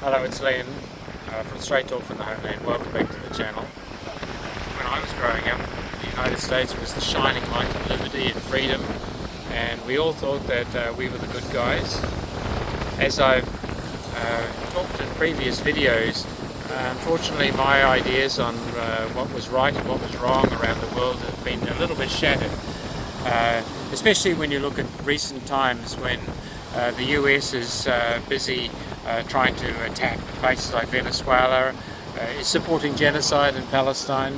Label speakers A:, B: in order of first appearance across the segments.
A: Hello, it's Liam from Straight Talk from the Homeland. Welcome back to the channel. When I was growing up, the United States was the shining light of liberty and freedom, and we all thought that we were the good guys. As I've talked in previous videos, unfortunately my ideas on what was right and what was wrong around the world have been a little bit shattered, especially when you look at recent times when the US is busy trying to attack places like Venezuela, is supporting genocide in Palestine,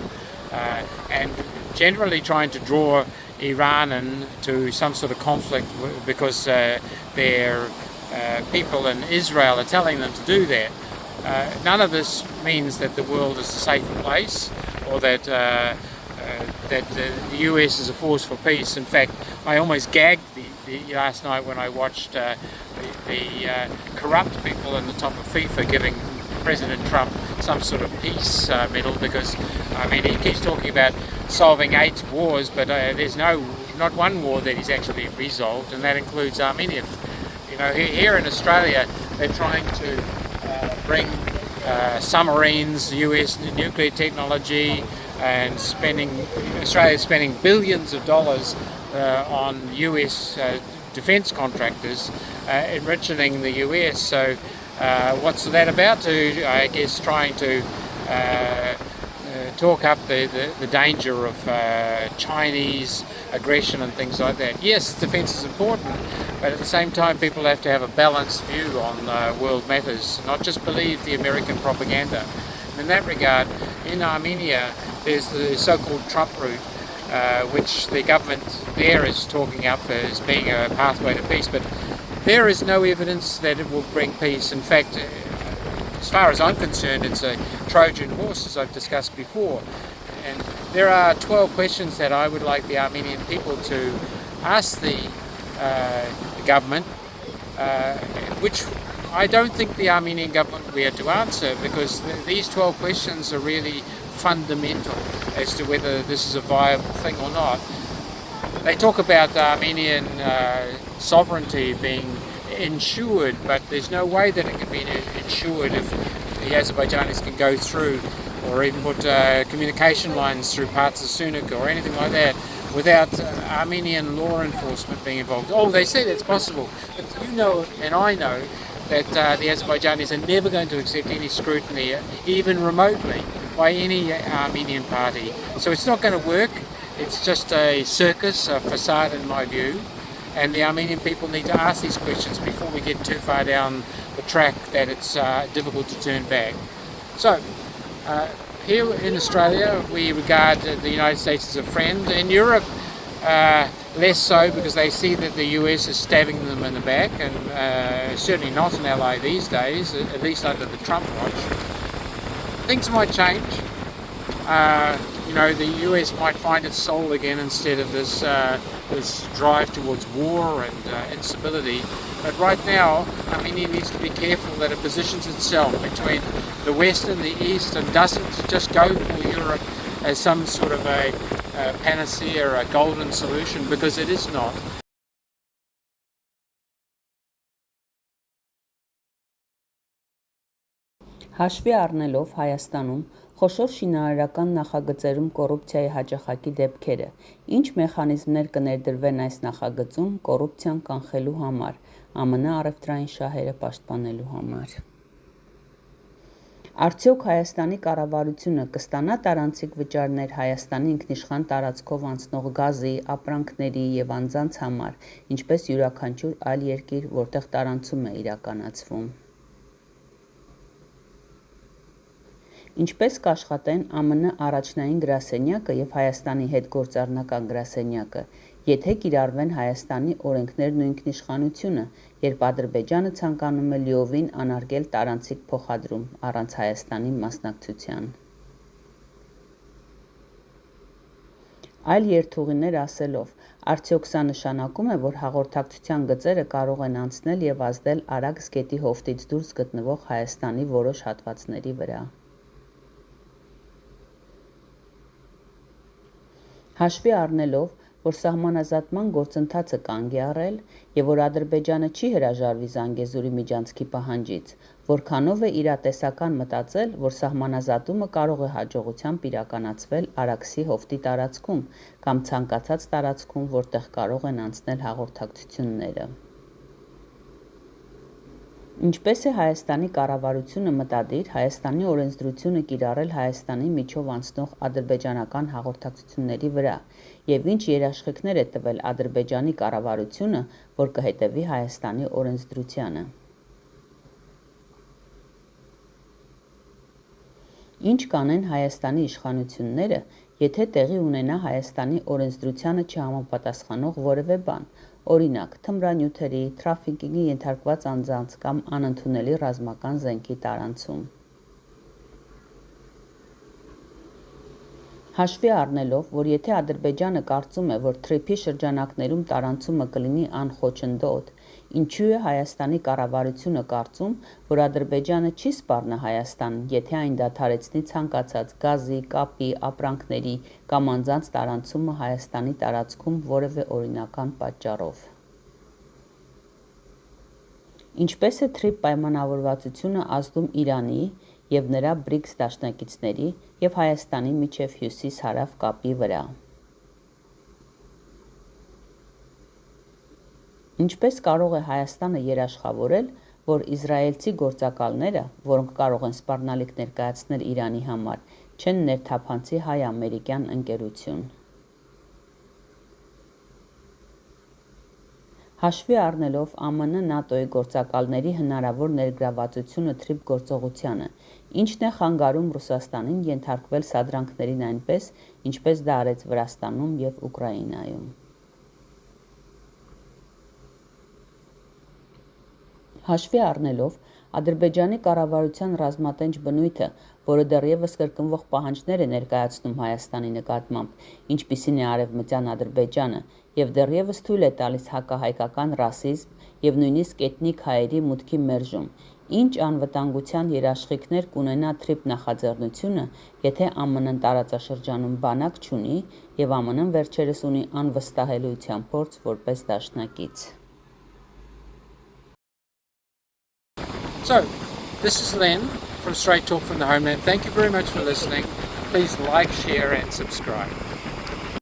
A: and generally trying to draw Iran into some sort of conflict because their people in Israel are telling them to do that. None of this means that the world is a safer place or that the US is a force for peace. In fact, I almost gagged last night when I watched the corrupt people in the top of FIFA giving President Trump some sort of peace medal, because I mean he keeps talking about solving 8 wars, but there's not one war that he's actually resolved, and that includes Armenia. You know, here in Australia they're trying to bring submarines, US nuclear technology, and Australia's spending billions of dollars on US defence contractors, enriching the US. So what's that about? I guess trying to talk up the danger of Chinese aggression and things like that. Yes, defence is important, but at the same time people have to have a balanced view on world matters, not just believe the American propaganda. And in that regard, in Armenia there's the so-called Trump route, which the government there is talking up as being a pathway to peace, but there is no evidence that it will bring peace. In fact, as far as I'm concerned, it's a Trojan Horse, as I've discussed before. And there are 12 questions that I would like the Armenian people to ask the government, which I don't think the Armenian government will be able to answer, because these 12 questions are really fundamental as to whether this is a viable thing or not. They talk about Armenian sovereignty being ensured, but there's no way that it can be ensured if the Azerbaijanis can go through or even put communication lines through parts of Sunak or anything like that without Armenian law enforcement being involved. Oh, they say that's possible, but you know and I know that the Azerbaijanis are never going to accept any scrutiny, even remotely, by any Armenian party. So it's not going to work. It's just a circus, a facade in my view, and the Armenian people need to ask these questions before we get too far down the track that it's difficult to turn back. So here in Australia we regard the United States as a friend. In Europe less so, because they see that the US is stabbing them in the back, and certainly not an ally these days, at least under the Trump watch. Things might change. You know, the US might find its soul again instead of this drive towards war and instability. But right now, Armenia needs to be careful that it positions itself between the West and the East and doesn't just go for Europe as some sort of a panacea or a golden solution, because it is not.
B: Հաշվի առնելով Հայաստանում խոշոր շինարարական նախագծերում կոռուպցիայի հաճախակի դեպքերը, ինչ մեխանիզմներ կներդրվեն այս նախագծում կոռուպցիան կանխելու համար, ԱՄՆ առևտրային շահերը պաշտպանելու համար։ Արդյոք Հայաստանի կառավարությունը կստանա տարանցիկ վճարներ Հայաստանի ինքնիշխան տարածքով անցնող գազի, ապրանքների եւ անձանց համար, ինչպես յուրաքանչյուր այլ երկիր, որտեղ տարանցում է իրականացվում։ Ինչպես կաշխատեն ԱՄՆ առաջնային գրասենյակը եւ Հայաստանի հետգործառնական գրասենյակը, եթե կիրառվեն Հայաստանի օրենքներն ու ինքնիշխանությունը, երբ Ադրբեջանը ցանկանում է լիովին անարգել տարանցիկ փոխադրում առանց Հայաստանի մասնակցության։ Այլ երթուղիներ ասելով, արդյոք սա նշանակում է, որ հաղորդակցության գծերը կարող են անցնել եւ ազդել Արաքս գետի հովտից դուրս գտնվող Հայաստանի որոշ հատվածների վրա։ Հաշվի առնելով, որ սահմանազատման գործընթացը կանգ է առել եւ որ Ադրբեջանը չի հրաժարվի Զանգեզուրի միջանցքի պահանջից, որքանով է իրատեսական մտածել, որ սահմանազատումը կարող է հաջողությամբ իրականացվել Արաքսի հովտի տարածքում կամ ցանկացած տարածքում, որտեղ կարող են անցնել հաղորդակցությունները։ Ինչպես է Հայաստանի կառավարությունը մտադիր Հայաստանի օրենսդրությունը կիրառել Հայաստանի միջով անցնող ադրբեջանական հաղորդակցությունների վրա եւ ինչ երաշխիքներ է տվել Ադրբեջանի կառավարությունը, որ կհետեւի Հայաստանի օրենսդրությանը։ Ինչ կանեն Հայաստանի իշխանությունները, եթե տեղի ունենա Հայաստանի օրենսդրությանը չհամապատասխանող որևէ բան, օրինակ, թմրանյութերի, թրաֆիքինգի ենթարկված անձանց կամ անընդունելի ռազմական զենքի տարանցում։ Հաշվի առնելով, որ եթե Ադրբեջանը կարծում է, որ թրիփի շրջանակներում տարանցումը կլինի անխոչնդոտ, ինչու է Հայաստանի կառավարությունը կարծում, որ Ադրբեջանը չի սպառնա Հայաստանին, եթե այն դադարեցնի ցանկացած գազի, կապի, ապրանքների կամ անձանց տարանցումը Հայաստանի տարածքում որևէ օրինական պատճառով։ Ինչպես է թրիփ պայմանավորվածությունը ազդում Իրանի եւ նրա BRICS դաշնակիցների եւ Հայաստանի միջև հյուսիս-հարավ կապի վրա։ Ինչպես կարող է Հայաստանը երաշխավորել, որ իզրայելցի գործակալները, որոնք կարող են սպառնալիք ներկայացնել Իրանի համար, չեն ներթափանցի հայ-ամերիկյան ընկերություն։ Հաշվի առնելով ԱՄՆ ՆԱՏՕ-ի գործակալների հնարավոր ներգրավվածությունը թրիփ գործողությանը, ինչն է խանգարում Ռուսաստանին ենթարկվել սադրանքներին այնպես, ինչպես դա արեց Վրաստանում եւ Ուկրաինայում։ Հաշվի առնելով Ադրբեջանի կառավարության ռազմատենչ բնույթը, որը դեռևս կրկնվող պահանջներ է ներկայացնում Հայաստանի նկատմամբ, ինչպիսին է Արևմտյան Ադրբեջանը, եւ դեռևս թույլ է տալիս հակահայկական ռասիզմ եւ նույնիսկ էթնիկ հայերի մուտքի մերժում, ինչ անվտանգության երաշխիքներ կունենա թրիփ նախաձեռնությունը, եթե ԱՄՆ-ն տարածաշրջանում բանակ չունի եւ ԱՄՆ-ն վերջերս ունի անվստահելիության փորձ որպես դաշնակից։
A: So, this is Len from Straight Talk from the Homeland. Thank you very much for listening. Please like, share and subscribe.